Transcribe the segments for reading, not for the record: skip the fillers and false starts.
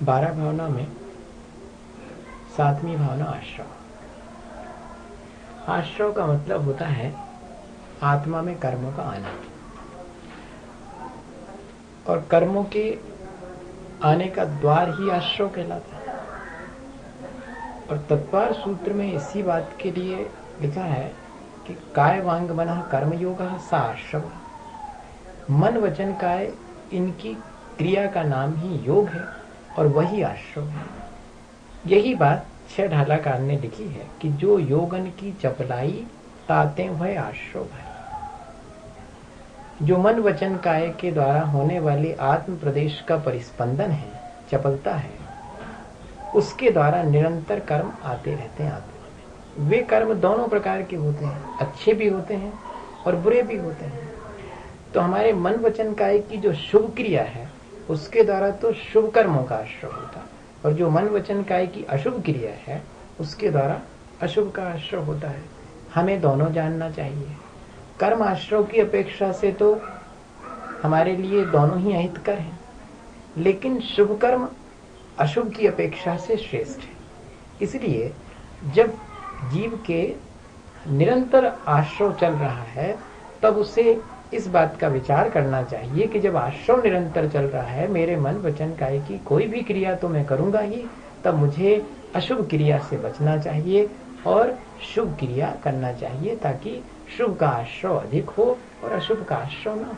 12 भावना में 7वीं भावना आश्रव। आश्रव का मतलब होता है आत्मा में कर्मों का आना, और कर्मों के आने का द्वार ही आश्रव कहलाता है। और तत्पर सूत्र में इसी बात के लिए लिखा है कि काय वांग मनः कर्मयोगः सा आश्रव। मन वचन काय इनकी क्रिया का नाम ही योग है और वही आश्रव है। यही बात 6 ढालाकार ने लिखी है कि जो योगन की चपलाई ताते वह आश्रव है। जो मन वचन काय के द्वारा होने वाले आत्म प्रदेश का परिस्पंदन है, चपलता है, उसके द्वारा निरंतर कर्म आते रहते हैं आत्मा में। वे कर्म दोनों प्रकार के होते हैं, अच्छे भी होते हैं और बुरे भी होते हैं। तो हमारे मन वचन काय की जो शुभ क्रिया है उसके द्वारा तो शुभ कर्मों का आश्रय होता है, और जो मन वचन काय की अशुभ क्रिया है उसके द्वारा अशुभ का आश्रय होता है। हमें दोनों जानना चाहिए। कर्म आश्रय की अपेक्षा से तो हमारे लिए दोनों ही अहितकर हैं, लेकिन शुभ कर्म अशुभ की अपेक्षा से श्रेष्ठ है। इसलिए जब जीव के निरंतर आश्रय चल रहा है तब उसे इस बात का विचार करना चाहिए कि जब आश्रय निरंतर चल रहा है, मेरे मन वचन काय की कोई भी क्रिया तो मैं करूंगा ही, तब मुझे अशुभ क्रिया से बचना चाहिए और शुभ क्रिया करना चाहिए, ताकि शुभ का आश्रय अधिक हो और अशुभ का आश्रय ना हो।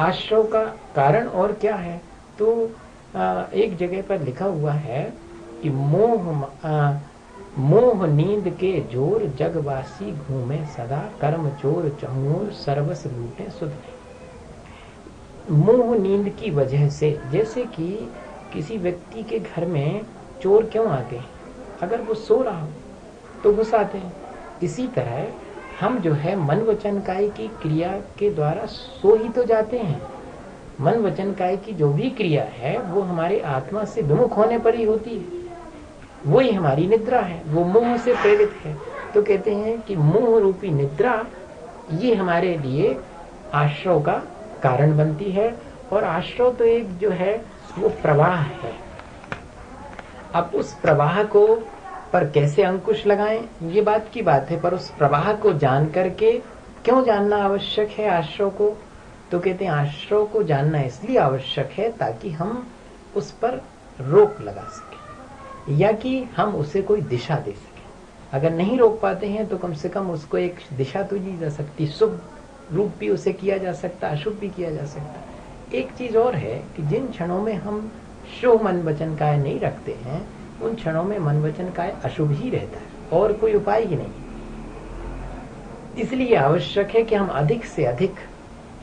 आश्रय का कारण और क्या है, तो एक जगह पर लिखा हुआ है कि मोह नींद के जोर जगवासी घूमे सदा, कर्म चोर चहुओर सर्वस लूटे सुध। मोह नींद की वजह से, जैसे कि किसी व्यक्ति के घर में चोर क्यों आते हैं, अगर वो सो रहा हो तो घुस आते हैं। इसी तरह हम जो है मन वचन काय की क्रिया के द्वारा सो ही तो जाते हैं। मन वचन काय की जो भी क्रिया है वो हमारे आत्मा से विमुख होने पर ही होती है, वही हमारी निद्रा है, वो मोह से प्रेरित है। तो कहते हैं कि मोह रूपी निद्रा ये हमारे लिए आश्रय का कारण बनती है, और आश्रय तो एक जो है वो प्रवाह है। अब उस प्रवाह को पर कैसे अंकुश लगाएं ये बात की बात है, पर उस प्रवाह को जान करके क्यों जानना आवश्यक है आश्रय को, तो कहते हैं आश्रय को जानना इसलिए आवश्यक है ताकि हम उस पर रोक लगा सकें, या कि हम उसे कोई दिशा दे सकें। अगर नहीं रोक पाते हैं तो कम से कम उसको एक दिशा तो दी जा सकती, शुभ रूप भी उसे किया जा सकता, अशुभ भी किया जा सकता। एक चीज और है कि जिन क्षणों में हम शुभ मन वचन काय नहीं रखते हैं, उन क्षणों में मन वचन काय अशुभ ही रहता है और कोई उपाय ही नहीं। इसलिए आवश्यक है कि हम अधिक से अधिक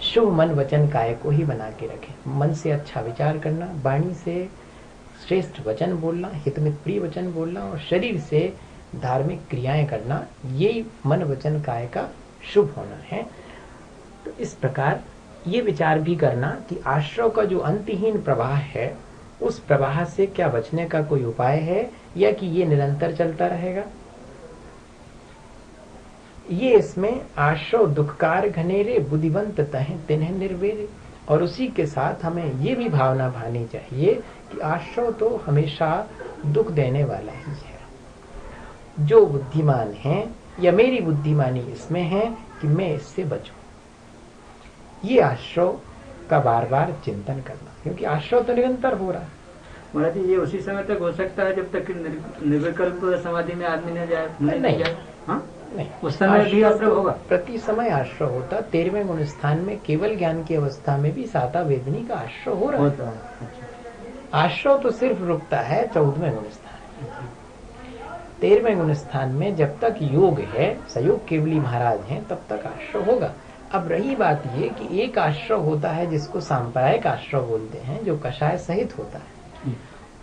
शुभ मन वचन काय को ही बना के रखें। मन से अच्छा विचार करना, वाणी से श्रेष्ठ वचन बोलना, हित में प्रिय वचन बोलना, और शरीर से धार्मिक क्रियाएं करना, यही मन वचन काय का शुभ होना है। तो इस प्रकार ये विचार भी करना कि आश्रय का जो अंतहीन प्रवाह है उस प्रवाह से क्या बचने का कोई उपाय है, या कि ये निरंतर चलता रहेगा। ये इसमें आश्रय दुखकार घनेरे बुद्धिवंत तहें तिन्ह निर्वेरे, और उसी के साथ हमें ये भी भावना भानी चाहिए कि आश्रय तो हमेशा दुख देने वाला ही है। जो बुद्धिमान है, या मेरी बुद्धिमानी इसमें है कि मैं इससे बचूं, ये आश्रय का बार बार चिंतन करना, क्योंकि आश्रय तो निरंतर हो रहा है। महाराज जी, ये उसी समय तक हो सकता है जब तक निर्विकल्प समाधि में आदमी न जाए, नहीं जाए। हाँ? नहीं, उस समय भी आश्रय होगा। प्रति समय आश्रय होता। 13वें गुण स्थान में केवल ज्ञान की अवस्था में भी साता वेदनी का आश्रय हो रहा है। आश्रय तो सिर्फ रुकता है 14वें गुण स्थान। 13वें गुण स्थान में जब तक योग है, सहयोग केवली महाराज हैं, तब तक आश्रय होगा। अब रही बात ये कि एक आश्रय होता है जिसको सांप्रायिक आश्रय बोलते हैं, जो कषाय सहित होता है।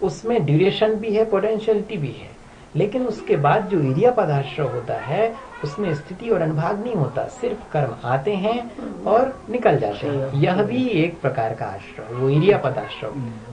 उसमें ड्यूरेशन भी है, पोटेंशियलिटी भी है, लेकिन उसके बाद जो इरियापद आश्रय होता है उसमें स्थिति और अनुभाग नहीं होता, सिर्फ कर्म आते हैं और निकल जाते हैं। यह भी एक प्रकार का आश्रय, वो इरियापद आश्रय,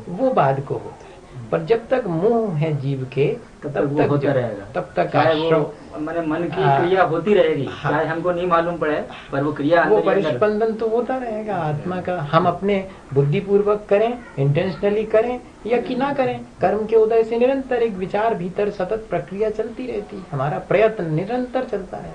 वो बाद को होता है। पर जब तक मोह है जीव के तब तक वो होता रहेगा, तब तक चाहे आश्रव वो मैंने मन की क्रिया होती रहेगी, चाहे हमको नहीं मालूम पड़े, पर वो क्रिया वो परिस्पंदन तो होता रहेगा आत्मा का। हम अपने बुद्धिपूर्वक करें, इंटेंशनली करें या कि ना करें, कर्म के उदय से निरंतर एक विचार भीतर सतत प्रक्रिया चलती रहती है। हमारा प्रयत्न निरंतर चलता है।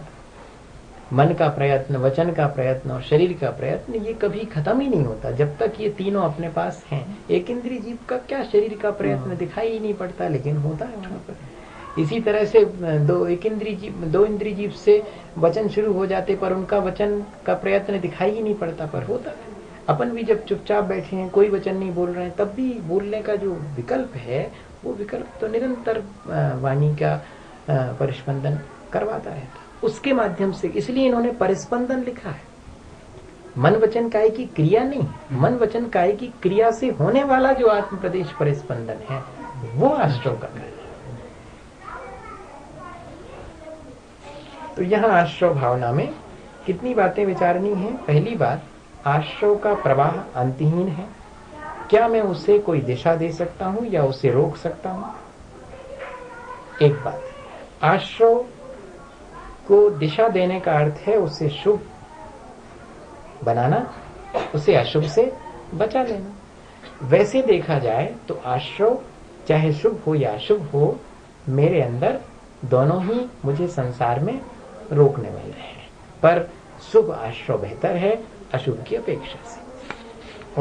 मन का प्रयत्न, वचन का प्रयत्न और शरीर का प्रयत्न, ये कभी खत्म ही नहीं होता जब तक ये तीनों अपने पास हैं। एक इंद्रिय जीव का क्या शरीर का प्रयत्न दिखाई ही नहीं पड़ता, लेकिन होता है वहां पर। इसी तरह से दो इंद्रिय जीव से वचन शुरू हो जाते, पर उनका वचन का प्रयत्न दिखाई ही नहीं पड़ता, पर होता है। अपन भी जब चुपचाप बैठे हैं, कोई वचन नहीं बोल रहे हैं, तब भी बोलने का जो विकल्प है, वो विकल्प तो निरंतर वाणी का परिस्पंदन करवाता रहता। उसके माध्यम से, इसलिए इन्होंने परिस्पंदन लिखा है। मन वचन काय की क्रिया नहीं, मन वचन काय की क्रिया से होने वाला जो आत्म प्रदेश परिस्पंदन है, वो आश्रव का कार्य है। तो यहां आश्रव भावना में कितनी बातें विचारनी है। पहली बात, आश्रव का प्रवाह अंतहीन है। क्या मैं उसे कोई दिशा दे सकता हूं या उसे रोक सकता हूं? एक बात, आश्रव को दिशा देने का अर्थ है उसे शुभ बनाना, उसे अशुभ से बचा लेना। वैसे देखा जाए तो आश्रव चाहे शुभ हो या अशुभ हो, मेरे अंदर दोनों ही मुझे संसार में रोकने वाले हैं, पर शुभ आश्रव बेहतर है अशुभ की अपेक्षा से।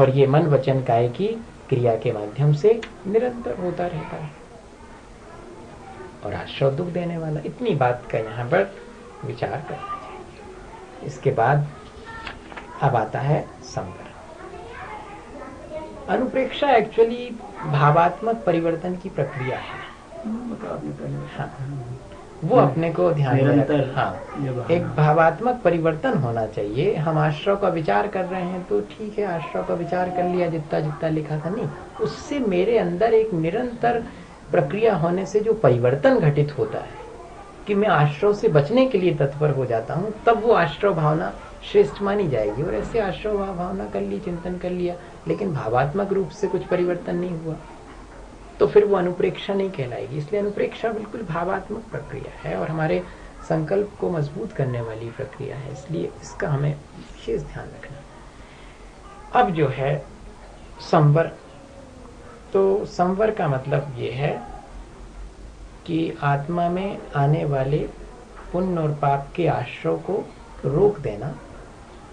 और ये मन वचन काय की क्रिया के माध्यम से निरंतर होता रहता है। और आश्रव दुख देने वाला, इतनी बात का यहाँ पर विचार करना चाहिए। इसके बाद अब आता है संवर। अनुप्रेक्षा एक्चुअली भावात्मक परिवर्तन की प्रक्रिया है। हाँ, वो अपने को ध्यान में रखना। हाँ, एक भावात्मक परिवर्तन होना चाहिए। हम आश्रव का विचार कर रहे हैं तो ठीक है, आश्रव का विचार कर लिया जितना जितना लिखा था, नहीं, उससे मेरे अंदर एक निरंतर प्रक्रिया होने से जो परिवर्तन घटित होता है कि मैं आश्रव से बचने के लिए तत्पर हो जाता हूँ, तब वो आश्रव भावना श्रेष्ठ मानी जाएगी। और ऐसे आश्रव भावना कर ली, चिंतन कर लिया, लेकिन भावात्मक रूप से कुछ परिवर्तन नहीं हुआ, तो फिर वो अनुप्रेक्षा नहीं कहलाएगी। इसलिए अनुप्रेक्षा बिल्कुल भावात्मक प्रक्रिया है और हमारे संकल्प को मजबूत करने वाली प्रक्रिया है, इसलिए इसका हमें विशेष ध्यान रखना। अब जो है संवर, तो संवर का मतलब ये है कि आत्मा में आने वाले पुण्य और पाप के आश्रव को रोक देना,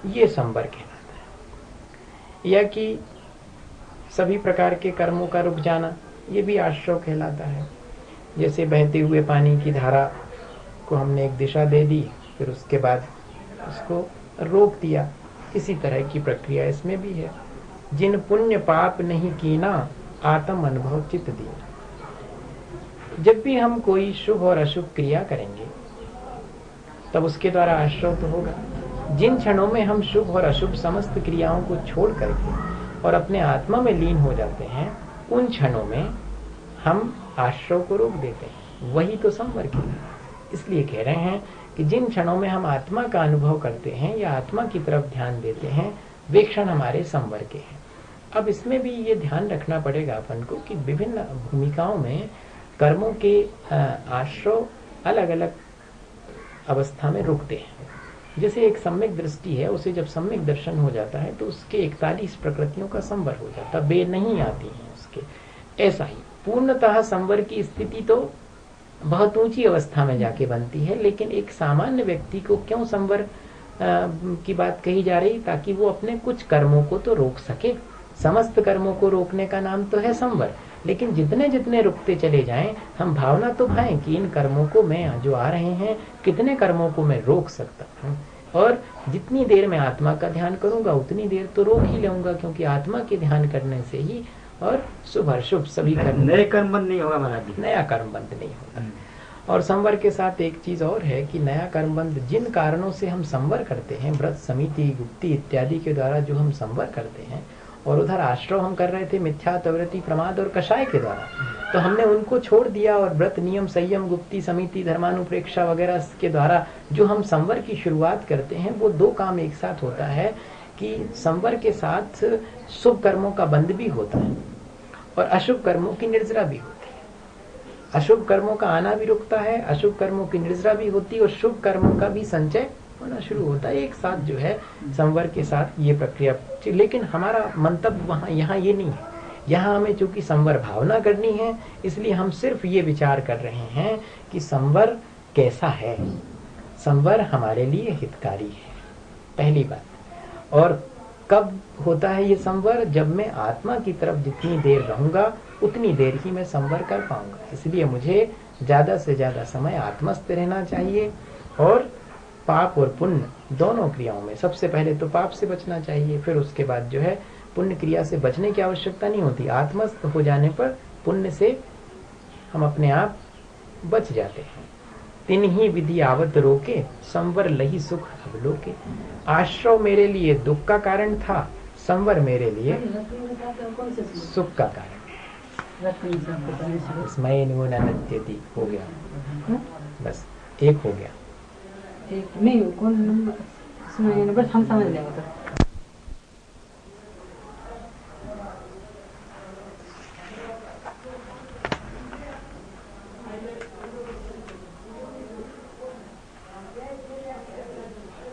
ये संवर कहलाता है। या कि सभी प्रकार के कर्मों का रुक जाना, ये भी आश्रव कहलाता है। जैसे बहते हुए पानी की धारा को हमने एक दिशा दे दी, फिर उसके बाद उसको रोक दिया, इसी तरह की प्रक्रिया इसमें भी है। जिन पुण्य पाप नहीं कीना, आत्म अनुभव चित्त दीना। जब भी हम कोई शुभ और अशुभ क्रिया करेंगे, तब उसके द्वारा आश्रव तो होगा। जिन क्षणों में हम शुभ और अशुभ समस्त क्रियाओं को छोड़ करके और अपने आत्मा में लीन हो जाते हैं, उन क्षणों में हम आश्रव को रोक देते हैं, वही तो संवर की। इसलिए कह रहे हैं कि जिन क्षणों में हम आत्मा का अनुभव करते हैं या आत्मा की तरफ ध्यान देते हैं, वे क्षण हमारे संवर के हैं। अब इसमें भी ये ध्यान रखना पड़ेगा अपन को कि विभिन्न भूमिकाओं में कर्मों के आश्रव अलग अलग अवस्था में रुकते हैं। जैसे एक सम्यक दृष्टि है, उसे जब सम्यक दर्शन हो जाता है तो उसके 41 प्रकृतियों का संवर हो जाता, बे नहीं आती है उसके। ऐसा ही पूर्णतः संवर की स्थिति तो बहुत ऊंची अवस्था में जाके बनती है, लेकिन एक सामान्य व्यक्ति को क्यों संवर की बात कही जा रही, ताकि वो अपने कुछ कर्मों को तो रोक सके। समस्त कर्मों को रोकने का नाम तो है संवर, लेकिन जितने जितने रुकते चले जाएं, हम भावना तो भाएं कि इन कर्मों को मैं जो आ रहे हैं, कितने कर्मों को मैं रोक सकता हूँ। और जितनी देर मैं आत्मा का ध्यान करूंगा उतनी देर तो रोक ही लूंगा, क्योंकि आत्मा के ध्यान करने से ही और शुभ अशुभ सभी कर्म, नए कर्म बंद नहीं होगा महाराज, नया कर्म बंद नहीं होगा। और संवर के साथ एक चीज और है कि नया कर्म बंद, जिन कारणों से हम संवर करते हैं, व्रत समिति गुप्ति इत्यादि के द्वारा जो हम संवर करते हैं, और उधर आश्रव हम कर रहे थे मिथ्या तवृत्ति प्रमाद और कषाय के द्वारा, तो हमने उनको छोड़ दिया और व्रत नियम संयम गुप्ति समिति धर्मानुप्रेक्षा वगैरह के द्वारा जो हम संवर की शुरुआत करते हैं, वो दो काम एक साथ होता है कि संवर के साथ शुभ कर्मों का बंद भी होता है और अशुभ कर्मों की निर्जरा भी होती है। अशुभ कर्मों का आना भी रुकता है, अशुभ कर्मों की निर्जरा भी होती है और शुभ कर्मों का भी संचय होना शुरू होता है। एक साथ जो है संवर के साथ ये प्रक्रिया। लेकिन हमारा मंतव्य वहाँ यहाँ ये नहीं है। यहाँ हमें चूंकि संवर भावना करनी है, इसलिए हम सिर्फ ये विचार कर रहे हैं कि संवर कैसा है। संवर हमारे लिए हितकारी है, पहली बात। और कब होता है ये संवर? जब मैं आत्मा की तरफ जितनी देर रहूंगा उतनी देर ही मैं संवर कर पाऊंगा। इसलिए मुझे ज्यादा से ज्यादा समय आत्मस्थ रहना चाहिए और पाप और पुण्य दोनों क्रियाओं में सबसे पहले तो पाप से बचना चाहिए, फिर उसके बाद जो है पुण्य क्रिया से बचने की आवश्यकता नहीं होती। आत्मस्थ हो जाने पर पुण्य से हम अपने आप बच जाते हैं। तिन ही विधि आवत रोके, संवर लही सुख अवलोके। आश्रव मेरे लिए दुख का कारण था, संवर मेरे लिए सुख का कारण। हो गया, बस एक हो गया। एक नहीं कौन नंबर इसमें बस हम समझ लेंगे। तो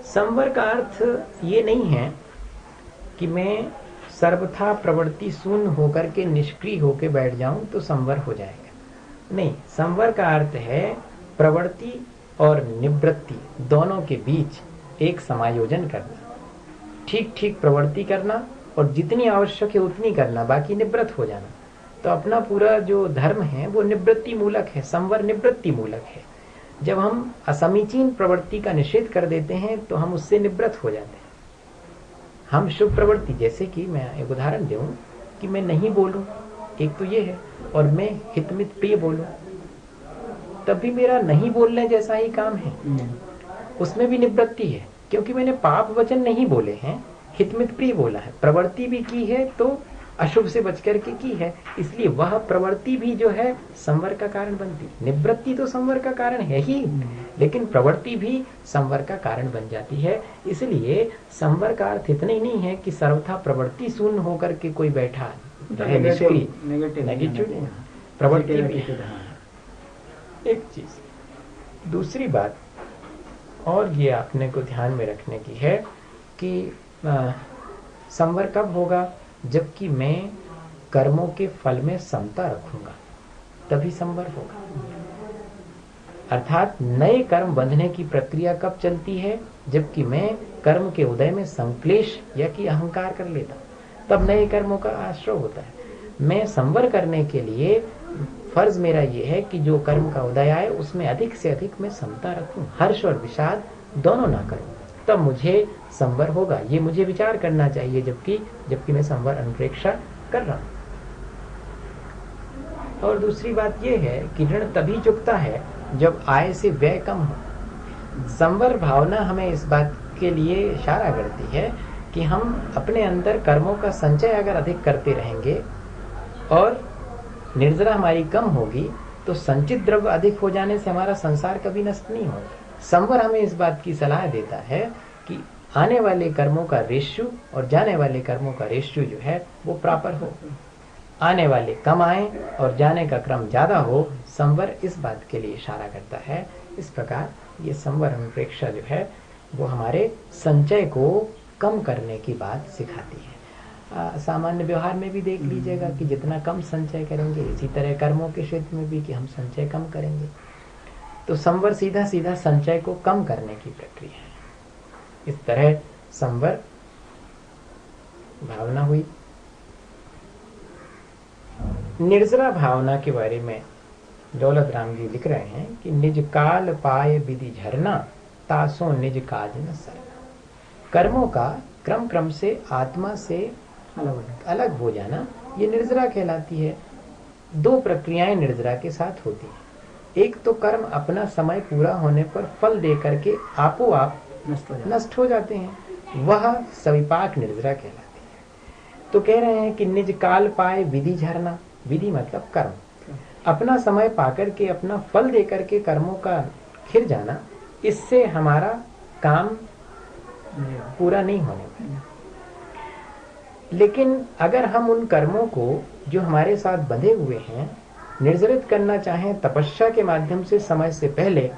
संवर का अर्थ ये नहीं है कि मैं सर्वथा प्रवृत्ति शून्य होकर के निष्क्रिय होकर बैठ जाऊं तो संवर हो जाएगा। नहीं, संवर का अर्थ है प्रवृत्ति और निवृत्ति दोनों के बीच एक समायोजन करना। ठीक ठीक प्रवृत्ति करना और जितनी आवश्यक है उतनी करना, बाकी निवृत्त हो जाना। तो अपना पूरा जो धर्म है वो निवृत्ति मूलक है, संवर निवृत्ति मूलक है। जब हम असमीचीन प्रवृत्ति का निषेध कर देते हैं तो हम उससे निवृत्त हो जाते हैं। हम शुभ प्रवृत्ति, जैसे कि मैं एक उदाहरण दूं कि मैं नहीं बोलूं, एक तो ये है, और मैं हितमित प्रिय बोलूं, तब भी मेरा नहीं बोलने जैसा ही काम है, उसमें भी निवृत्ति है, क्योंकि मैंने पाप वचन नहीं बोले हैं, हितमित प्रिय बोला है, प्रवृत्ति भी की है तो अशुभ से बच करके की है, इसलिए वह प्रवृत्ति भी जो है संवर का कारण बनती है। निवृत्ति तो संवर का कारण है ही, लेकिन प्रवृत्ति भी संवर का कारण बन जाती है। इसलिए संवर का अर्थ इतना ही नहीं है कि सर्वथा प्रवृत्ति शून्य होकर के कोई बैठा रहे, निष्क्रिय, नेगेटिव प्रवृत्ति भी एक चीज। दूसरी बात और ये आपने को ध्यान में रखने की है कि संवर कब होगा? जबकि मैं कर्मों के फल में समता रखूंगा, तभी संवर होगा। अर्थात नए कर्म बंधने की प्रक्रिया कब चलती है? जबकि मैं कर्म के उदय में संक्लेश या कि अहंकार कर लेता, तब नए कर्मों का आश्रय होता है। मैं संवर करने के लिए फर्ज मेरा ये है कि जो कर्म का उदय आए उसमें अधिक से अधिक मैं समता रखूं, हर्ष और विषाद दोनों ना करूं, तब मुझे संवर होगा। ये मुझे विचार करना चाहिए जबकि मैं संवर अनुप्रेक्षा कर रहा हूं। और दूसरी बात यह है कि ऋण तभी चुकता है जब आय से व्यय कम हो। संवर भावना हमें इस बात के लिए इशारा करती है कि हम अपने अंदर कर्मों का संचय अगर अधिक करते रहेंगे और निर्जरा हमारी कम होगी तो संचित द्रव्य अधिक हो जाने से हमारा संसार कभी नष्ट नहीं होगा। संवर हमें इस बात की सलाह देता है कि आने वाले कर्मों का रेशियो और जाने वाले कर्मों का रेशियो जो है वो प्रॉपर हो, आने वाले कम आए और जाने का क्रम ज्यादा हो। संवर इस बात के लिए इशारा करता है। इस प्रकार ये संवर अनुप्रेक्षा जो है वो हमारे संचय को कम करने की बात सिखाती है। सामान्य व्यवहार में भी देख लीजिएगा कि जितना कम संचय करेंगे, इसी तरह कर्मों के क्षेत्र में भी कि हम संचय कम करेंगे। तो संवर सीधा सीधा संचय को कम करने की प्रक्रिया है। इस तरह संवर भावना हुई। निर्जरा भावना के बारे में दौलत राम जी लिख रहे हैं कि निज काल पाए विधि झरना, तासो निज काज न सरना। कर्मों का क्रम क्रम से आत्मा से अलग हो जाना ये निर्जरा कहलाती है। दो प्रक्रियाएं निर्जरा के साथ होती हैं। एक तो कर्म अपना समय पूरा होने पर फल दे करके आपो आप नष्ट हो जाते हैं, वह सविपाक निर्जरा कहलाती है। तो कह रहे हैं कि निज काल पाए विधि झरना, विधि मतलब कर्म, अपना समय पाकर के अपना फल दे करके कर्मों का खिर जाना, इससे हमारा काम पूरा नहीं होने पाएगा। लेकिन अगर हम उन कर्मों को जो हमारे साथ बंधे हुए हैं निर्जरित करना चाहें तपस्या के माध्यम से समय से पहले,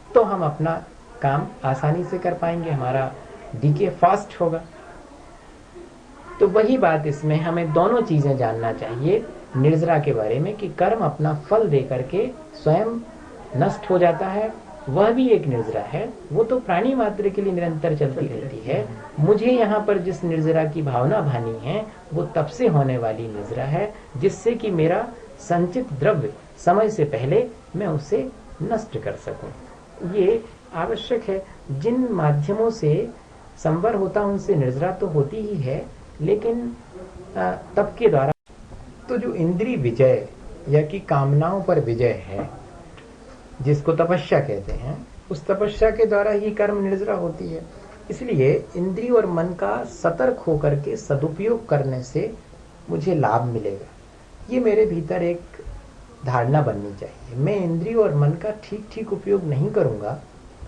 तो हम अपना काम आसानी से कर पाएंगे, हमारा डीके फास्ट होगा। तो वही बात इसमें हमें दोनों चीजें जानना चाहिए निर्जरा के बारे में कि कर्म अपना फल दे करके स्वयं नष्ट हो जाता है, वह भी एक निर्जरा है। वो तो प्राणी मात्र के लिए निरंतर चलती रहती है। मुझे यहाँ पर जिस निर्जरा की भावना भानी है वो तब से होने वाली निर्जरा है जिससे कि मेरा संचित द्रव्य समय से पहले मैं उसे नष्ट कर सकूं। ये आवश्यक है। जिन माध्यमों से संवर होता उनसे निर्जरा तो होती ही है, लेकिन तप के द्वारा तो जो इंद्रिय विजय या कि कामनाओं पर विजय है जिसको तपस्या कहते हैं, उस तपस्या के द्वारा ही कर्म निर्जरा होती है। इसलिए इंद्रिय और मन का सतर्क होकर के सदुपयोग करने से मुझे लाभ मिलेगा, ये मेरे भीतर एक धारणा बननी चाहिए। मैं इंद्रिय और मन का ठीक ठीक उपयोग नहीं करूंगा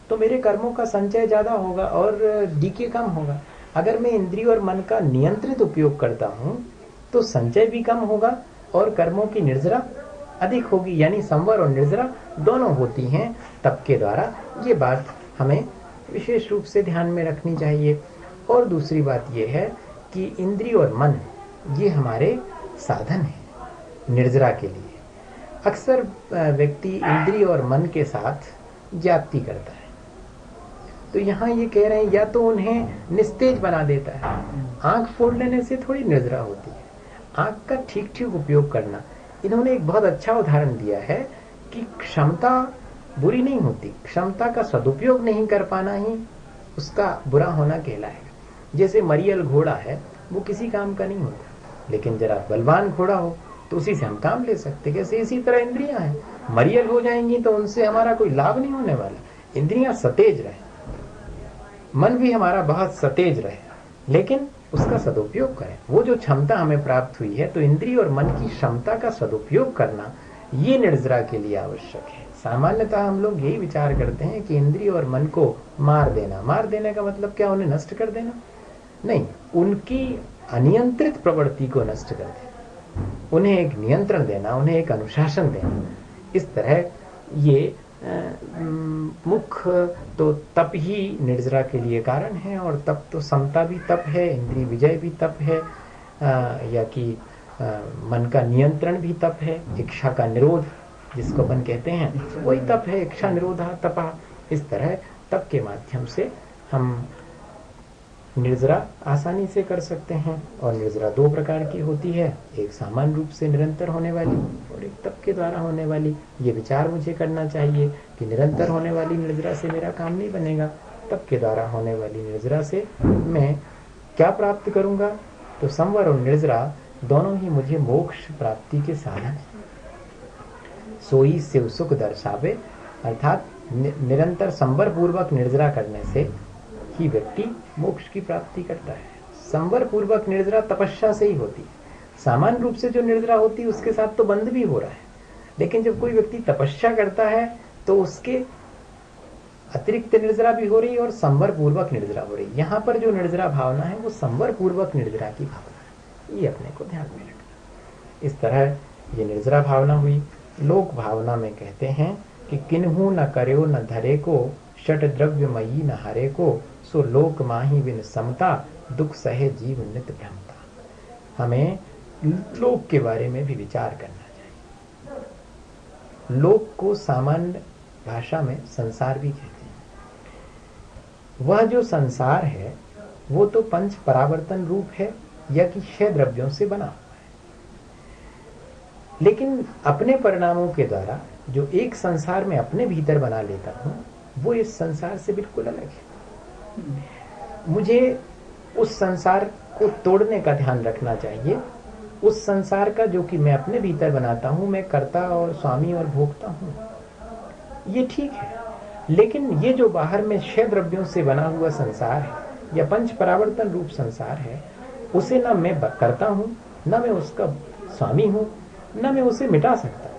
तो मेरे कर्मों का संचय ज्यादा होगा और डीके कम होगा। अगर मैं इंद्रिय और मन का नियंत्रित उपयोग करता हूं तो संचय भी कम होगा और कर्मों की निर्जरा अधिक होगी, यानी संवर और निर्जरा दोनों होती हैं तप के द्वारा। ये बात हमें विशेष रूप से ध्यान में रखनी चाहिए। और दूसरी बात यह है कि इंद्रिय और मन ये हमारे साधन है निर्जरा के लिए। अक्सर व्यक्ति इंद्रिय और मन के साथ ज्यादती करता है, तो यहाँ ये कह रहे हैं या तो उन्हें निस्तेज बना देता है। आंख फोड़ लेने से थोड़ी निर्जरा होती है, आंख का ठीक ठीक उपयोग करना। इन्होंने एक बहुत अच्छा उदाहरण दिया है कि क्षमता बुरी नहीं होती, क्षमता का सदुपयोग नहीं कर पाना ही उसका बुरा होना कहलाएगा। जैसे मरियल घोड़ा है, वो किसी काम का नहीं होता, लेकिन जरा बलवान घोड़ा हो तो उसी से हम काम ले सकते। कैसे इसी तरह इंद्रियां हैं, मरियल हो जाएंगी तो उनसे हमारा कोई लाभ नहीं होने वाला। इंद्रियां सतेज रहे, मन भी हमारा बहुत सतेज रहे, लेकिन उसका सदुपयोग करें। वो जो क्षमता हमें प्राप्त हुई है, तो इंद्रिय और मन की क्षमता का सदुपयोग करना ये निर्जरा के लिए आवश्यक है। सामान्यतः हम लोग यही विचार करते हैं कि इंद्रिय और मन को मार देना। मार देने का मतलब क्या, उन्हें नष्ट कर देना? नहीं, उनकी अनियंत्रित प्रवृत्ति को नष्ट कर देना, उन्हें एक नियंत्रण देना, उन्हें एक अनुशासन देना। इस तरह ये मुख्य तो तप ही निर्जरा के लिए कारण है। और तप तो समता भी तप है, इंद्रिय विजय भी तप है, या कि मन का नियंत्रण भी तप है, इच्छा का निरोध जिसको अपन कहते हैं वही तप है, इच्छा निरोधा तपा। इस तरह तप के माध्यम से हम निर्जरा आसानी से कर सकते हैं। और निर्जरा दो प्रकार की होती है, एक सामान्य रूप से निरंतर होने वाली और एक तप के द्वारा होने वाली। ये विचार मुझे करना चाहिए कि निरंतर होने वाली निर्जरा से मेरा काम नहीं बनेगा, तप के द्वारा होने वाली निर्जरा से मैं क्या प्राप्त करूंगा? तो संवर और निर्जरा दोनों ही मुझे मोक्ष प्राप्ति के साधन है। सोई शिव सुख दर्शावे, अर्थात निरंतर संवर पूर्वक निर्जरा करने से ही व्यक्ति मोक्ष की प्राप्ति करता है। संवर पूर्वक निर्जरा तपस्या से ही होती है। सामान्य रूप से जो निर्जरा होती है उसके साथ तो बंध भी हो रहा है, लेकिन जब कोई व्यक्ति तपस्या करता है तो उसके अतिरिक्त निर्जरा भी हो रही है और संवर पूर्वक निर्जरा हो रही है। यहाँ पर जो निर्जरा भावना है वो संवर पूर्वक निर्जरा की भावना है, ये अपने को ध्यान में रखना। इस तरह ये निर्जरा भावना हुई। लोक भावना में कहते हैं कि किन्हू न करो न धरे को, षट द्रव्यमयी न हरे को, सो लोक माही बिन समता, दुख सहे जीव नित भ्रमता। हमें लोक के बारे में भी विचार करना चाहिए। लोक को सामान्य भाषा में संसार भी कहते हैं। वह जो संसार है वो तो पंच परावर्तन रूप है या कि 6 द्रव्यों से बना हुआ है, लेकिन अपने परिणामों के द्वारा जो एक संसार में अपने भीतर बना लेता हूं वो इस संसार से बिल्कुल अलग है। मुझे उस संसार को तोड़ने का ध्यान रखना चाहिए। उस संसार का जो कि मैं अपने भीतर बनाता हूं, मैं कर्ता और स्वामी और भोगता हूं, ये ठीक है। लेकिन ये जो बाहर में 6 द्रव्यों से बना हुआ संसार है या पंच परावर्तन रूप संसार है, उसे ना मैं करता हूं, ना मैं उसका स्वामी हूं, ना मैं उसे मिटा सकता।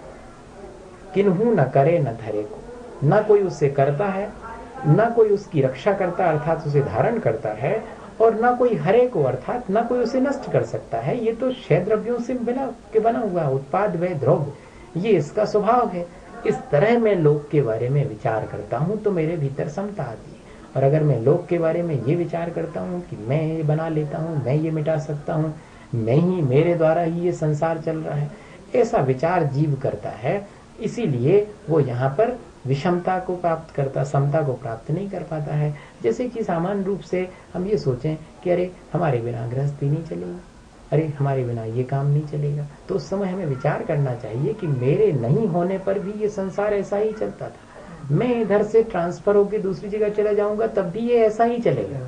किन्हू न करे न धरे को, ना कोई उसे करता है, ना कोई उसकी रक्षा करता अर्थात उसे धारण करता है, और ना कोई हरे को अर्थात ना कोई उसे नष्ट कर सकता है। ये तो क्षय द्रव्यों से बना हुआ उत्पाद व द्रव्य, ये इसका स्वभाव है। इस तरह मैं लोक के बारे में विचार करता हूँ तो मेरे भीतर समता आती है। और अगर मैं लोक के बारे में ये विचार करता हूँ कि मैं ये बना लेता हूँ, मैं ये मिटा सकता हूँ, मैं ही, मेरे द्वारा ही ये संसार चल रहा है, ऐसा विचार जीव करता है, इसीलिए वो यहाँ पर विषमता को प्राप्त करता, समता को प्राप्त नहीं कर पाता है। जैसे कि सामान्य रूप से हम ये सोचें कि अरे हमारे बिना गृहस्थी नहीं चलेगी, अरे हमारे बिना ये काम नहीं चलेगा, तो उस समय हमें विचार करना चाहिए कि मेरे नहीं होने पर भी ये संसार ऐसा ही चलता था। मैं इधर से ट्रांसफर होकर दूसरी जगह चला जाऊंगा तब भी ये ऐसा ही चलेगा।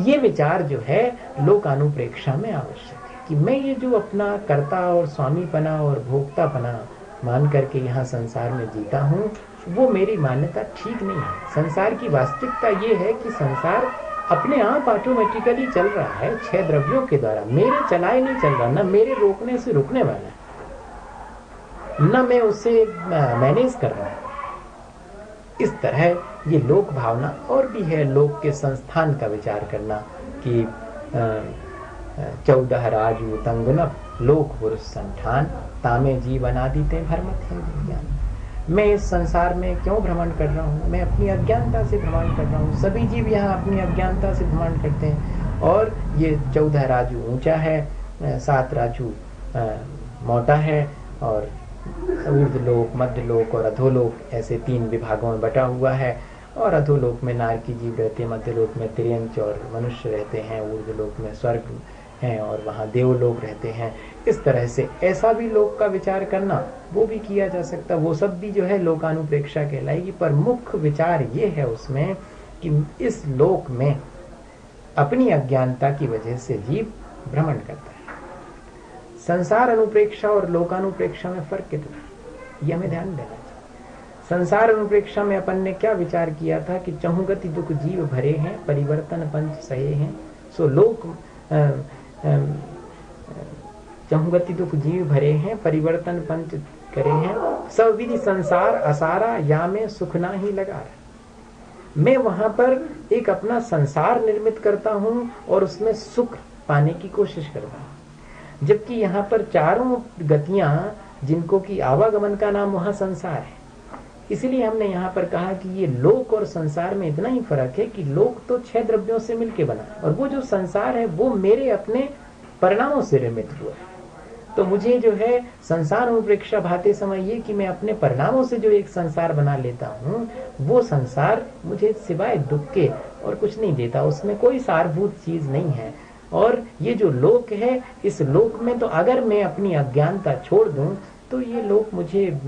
ये विचार जो है लोकानुप्रेक्षा में आवश्यक है कि मैं ये जो अपना कर्ता और स्वामीपना और भोक्तापना मान करके यहाँ संसार में जीता हूँ, वो मेरी मान्यता ठीक नहीं है। संसार की वास्तविकता ये है कि संसार अपने आप ऑटोमेटिकली चल रहा है छह द्रव्यों के द्वारा, मेरे चलाए नहीं चल रहा, ना मेरे रोकने से रुकने वाला है, ना मैं उसे मैनेज कर रहा हूँ। इस तरह ये लोक भावना और भी है। लोक के संस्थान का विचार करना कि 14 राजू तंगुनप लोक पुरुष संठान तामे जीव अनादिते भ्रमत है विज्ञान। मैं इस संसार में क्यों भ्रमण कर रहा हूँ? मैं अपनी अज्ञानता से भ्रमण कर रहा हूँ। सभी जीव यहाँ अपनी अज्ञानता से भ्रमण करते हैं। और ये 14 राजू ऊंचा है, 7 राजू मोटा है, और ऊर्ध्वलोक, मध्यलोक और अधोलोक ऐसे 3 विभागों में बटा हुआ है। और अधोलोक में नारकी जीव रहते हैं, मध्यलोक में तिर्यंच और मनुष्य रहते हैं, ऊर्ध्वलोक में स्वर्ग हैं और वहाँ देवलोक रहते हैं। इस तरह से ऐसा भी लोक का विचार करना, वो भी किया जा सकता, वो सब भी जो है लोकानुप्रेक्षा कहलाएगी। पर मुख्य विचार ये है उसमें कि इस लोक में अपनी अज्ञानता की वजह से जीव भ्रमण करता है। संसार अनुप्रेक्षा और लोकानुप्रेक्षा में फर्क कितना है, ये हमें ध्यान देना चाहिए। संसार अनुप्रेक्षा में अपन ने क्या विचार किया था कि चहुगति दुख जीव भरे हैं, परिवर्तन पंच सहे हैं, सो लोक चहुगति दुख जीव भरे हैं, परिवर्तन पंच करे हैं, सब विधि संसार असारा या में सुख ना ही लगा। मैं वहां पर एक अपना संसार निर्मित करता हूं और उसमें सुख पाने की कोशिश करता हूं, जबकि यहाँ पर चारों गतियां जिनको की आवागमन का नाम वहां संसार है। इसलिए हमने यहाँ पर कहा कि ये लोक और संसार में इतना ही फर्क है कि लोक तो 6 द्रव्यों से मिलके बना और वो जो संसार है वो मेरे अपने परिणामों से निर्मित हुआ है। तो मुझे जो है संसार अनुप्रेक्षा भाते समय ये कि मैं अपने परिणामों से जो एक संसार बना लेता हूँ, वो संसार मुझे सिवाय दुख के और कुछ नहीं देता, उसमें कोई सारभूत चीज नहीं है। और ये जो लोक है, इस लोक में तो अगर मैं अपनी अज्ञानता छोड़ दूं तो ये लोक मुझे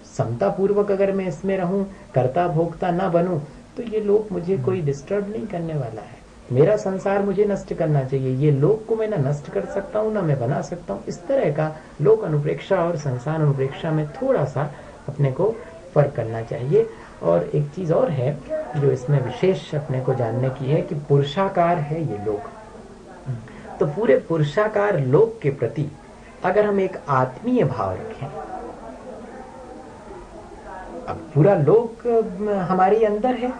समता पूर्वक अगर मैं इसमें रहूं, कर्ता भोक्ता ना बनूं, तो ये लोक मुझे कोई डिस्टर्ब नहीं करने वाला है। मेरा संसार मुझे नष्ट करना चाहिए, ये लोक को मैं ना नष्ट कर सकता हूँ ना मैं बना सकता हूँ। इस तरह का लोक अनुप्रेक्षा और संसार अनुप्रेक्षा में थोड़ा सा अपने को फर्क करना चाहिए। और एक चीज और है जो इसमें विशेष अपने को जानने की है कि पुरुषाकार है ये लोक। तो पूरे पुरुषाकार लोक के प्रति अगर हम एक आत्मीय भाव रखें, अब पूरा लोक हमारे अंदर है,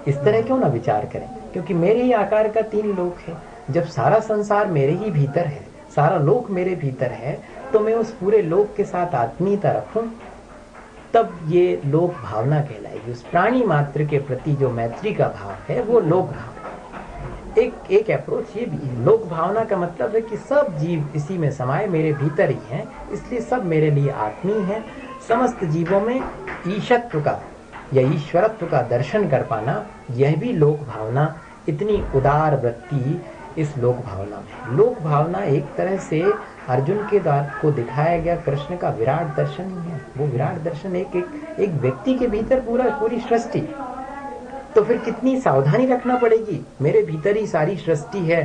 इस तरह क्यों ना विचार करें, क्योंकि मेरे ही आकार का 3 लोक है। जब सारा संसार मेरे ही भीतर है, सारा लोक मेरे भीतर है, तो मैं उस पूरे लोक के साथ आत्मीयता रखूं, तब ये लोक भावना कहलाएगी। उस प्राणी मात्र के प्रति जो मैत्री का भाव है वो लोक भाव। एक अप्रोच ये भी है, लोक भावना का मतलब है कि सब जीव इसी में समाये मेरे भीतर ही हैं, इसलिए सब मेरे लिए आत्मीय हैं। समस्त जीवों में ईशत्व का या ईश्वरत्व का दर्शन कर पाना, यह भी लोक भावना। इतनी उदार वृत्ति इस लोक भावना में। लोक भावना एक तरह से अर्जुन के द्वारा को दिखाया गया कृष्ण का विराट दर्शन ही है। वो विराट दर्शन एक व्यक्ति के भीतर पूरी सृष्टि। तो फिर कितनी सावधानी रखना पड़ेगी, मेरे भीतर ही सारी सृष्टि है,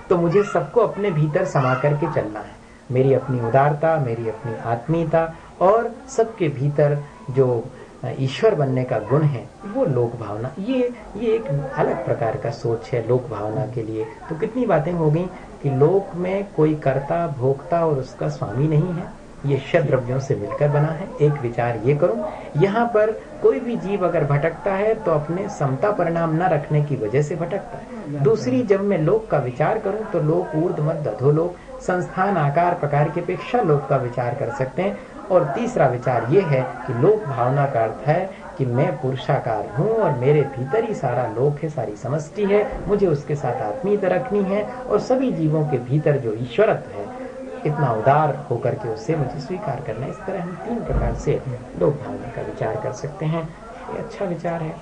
तो मुझे सबको अपने भीतर समा करके चलना है। मेरी अपनी उदारता, मेरी अपनी आत्मीयता और सबके भीतर जो ईश्वर बनने का गुण है वो लोक भावना। ये एक अलग प्रकार का सोच है लोक भावना के लिए। तो कितनी बातें हो गई कि लोक में कोई कर्ता भोक्ता और उसका स्वामी नहीं है, ये षड्द्रव्यों से मिलकर बना है। एक विचार ये करो, यहाँ पर कोई भी जीव अगर भटकता है तो अपने समता परिणाम न रखने की वजह से भटकता है। दूसरी, जब मैं लोक का विचार करूं तो लोक, ऊर्ध्व, मध्य, अधोलोक, संस्थान, आकार, प्रकार की अपेक्षा लोक का विचार कर सकते हैं। और तीसरा विचार ये है कि लोक भावना का अर्थ है कि मैं पुरुषाकार हूँ और मेरे भीतर ही सारा लोक है, सारी समष्टि है, मुझे उसके साथ आत्मीयता रखनी है और सभी जीवों के भीतर जो ईश्वरत्व है इतना उदार होकर के उससे मुझे स्वीकार करना है। इस तरह हम 3 प्रकार से लोक भावना का विचार कर सकते हैं। ये अच्छा विचार है।